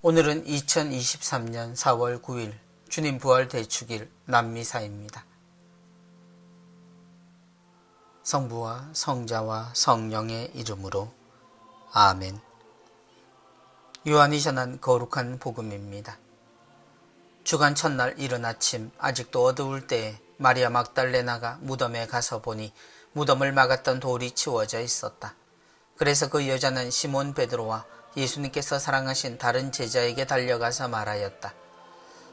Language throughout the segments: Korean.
오늘은 2023년 4월 9일 주님 부활 대축일 남미사입니다. 성부와 성자와 성령의 이름으로 아멘. 요한이 전한 거룩한 복음입니다. 주간 첫날 이른 아침 아직도 어두울 때에 마리아 막달레나가 무덤에 가서 보니 무덤을 막았던 돌이 치워져 있었다. 그래서 그 여자는 시몬 베드로와 예수님께서 사랑하신 다른 제자에게 달려가서 말하였다.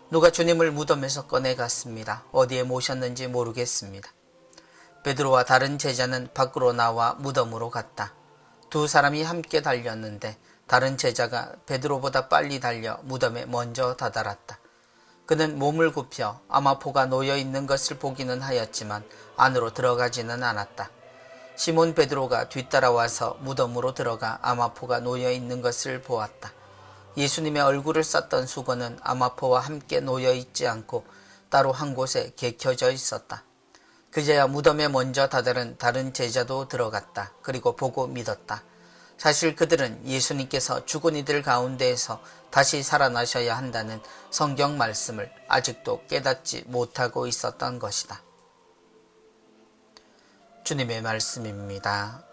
누가 주님을 무덤에서 꺼내갔습니다. 어디에 모셨는지 모르겠습니다. 베드로와 다른 제자는 밖으로 나와 무덤으로 갔다. 두 사람이 함께 달렸는데 다른 제자가 베드로보다 빨리 달려 무덤에 먼저 다다랐다. 그는 몸을 굽혀 아마포가 놓여있는 것을 보기는 하였지만 안으로 들어가지는 않았다. 시몬 베드로가 뒤따라와서 무덤으로 들어가 아마포가 놓여있는 것을 보았다. 예수님의 얼굴을 쌌던 수건은 아마포와 함께 놓여있지 않고 따로 한 곳에 개켜져 있었다. 그제야 무덤에 먼저 다다른 다른 제자도 들어갔다. 그리고 보고 믿었다. 사실 그들은 예수님께서 죽은 이들 가운데에서 다시 살아나셔야 한다는 성경 말씀을 아직도 깨닫지 못하고 있었던 것이다. 주님의 말씀입니다.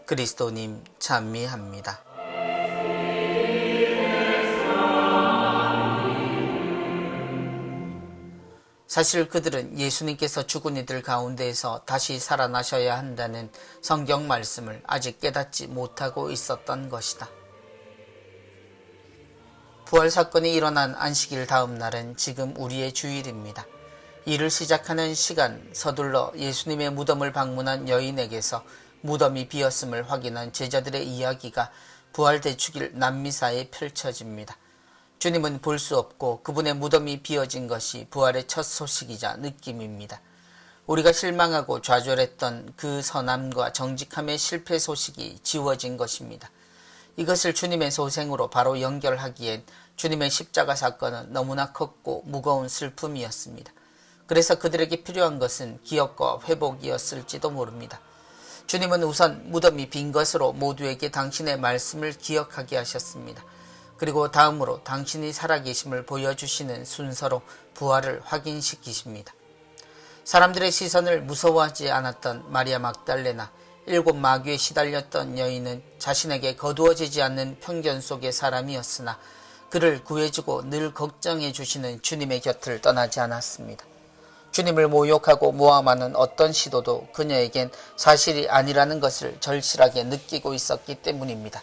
그리스도님 찬미합니다. 사실 그들은 예수님께서 죽은 이들 가운데에서 다시 살아나셔야 한다는 성경 말씀을 아직 깨닫지 못하고 있었던 것이다. 부활 사건이 일어난 안식일 다음 날은 지금 우리의 주일입니다. 일을 시작하는 시간 서둘러 예수님의 무덤을 방문한 여인에게서 무덤이 비었음을 확인한 제자들의 이야기가 부활 대축일 남미사에 펼쳐집니다. 주님은 볼 수 없고 그분의 무덤이 비어진 것이 부활의 첫 소식이자 느낌입니다. 우리가 실망하고 좌절했던 그 선함과 정직함의 실패 소식이 지워진 것입니다. 이것을 주님의 소생으로 바로 연결하기엔 주님의 십자가 사건은 너무나 컸고 무거운 슬픔이었습니다. 그래서 그들에게 필요한 것은 기억과 회복이었을지도 모릅니다. 주님은 우선 무덤이 빈 것으로 모두에게 당신의 말씀을 기억하게 하셨습니다. 그리고 다음으로 당신이 살아계심을 보여주시는 순서로 부활을 확인시키십니다. 사람들의 시선을 무서워하지 않았던 마리아 막달레나, 7 마귀에 시달렸던 여인은 자신에게 거두어지지 않는 편견 속의 사람이었으나 그를 구해주고 늘 걱정해 주시는 주님의 곁을 떠나지 않았습니다. 주님을 모욕하고 모함하는 어떤 시도도 그녀에겐 사실이 아니라는 것을 절실하게 느끼고 있었기 때문입니다.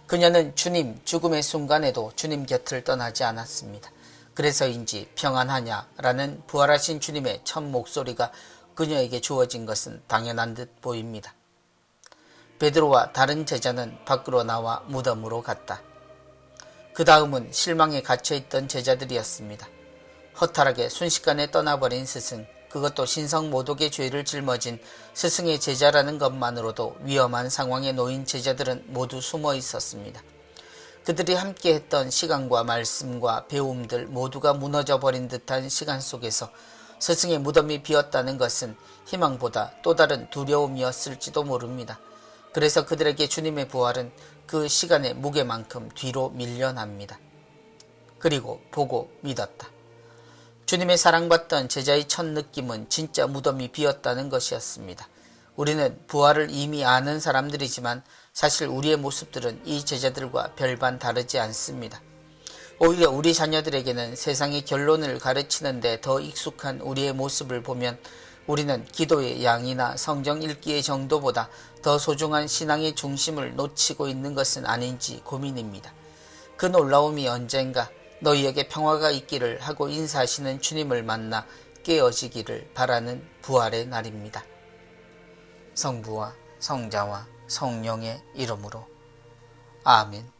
그녀는 주님 죽음의 순간에도 주님 곁을 떠나지 않았습니다. 그래서인지 평안하냐 라는 부활하신 주님의 첫 목소리가 그녀에게 주어진 것은 당연한 듯 보입니다. 베드로와 다른 제자는 밖으로 나와 무덤으로 갔다. 그 다음은 실망에 갇혀있던 제자들이었습니다. 허탈하게 순식간에 떠나버린 스승, 그것도 신성모독의 죄를 짊어진 스승의 제자라는 것만으로도 위험한 상황에 놓인 제자들은 모두 숨어 있었습니다. 그들이 함께했던 시간과 말씀과 배움들 모두가 무너져버린 듯한 시간 속에서 스승의 무덤이 비었다는 것은 희망보다 또 다른 두려움이었을지도 모릅니다. 그래서 그들에게 주님의 부활은 그 시간의 무게만큼 뒤로 밀려납니다. 그리고 보고 믿었다. 주님의 사랑받던 제자의 첫 느낌은 진짜 무덤이 비었다는 것이었습니다. 우리는 부활을 이미 아는 사람들이지만 사실 우리의 모습들은 이 제자들과 별반 다르지 않습니다. 오히려 우리 자녀들에게는 세상의 결론을 가르치는 데 더 익숙한 우리의 모습을 보면 우리는 기도의 양이나 성경 읽기의 정도보다 더 소중한 신앙의 중심을 놓치고 있는 것은 아닌지 고민입니다. 그 놀라움이 언젠가 너희에게 평화가 있기를 하고 인사하시는 주님을 만나 깨어지기를 바라는 부활의 날입니다. 성부와 성자와 성령의 이름으로 아멘.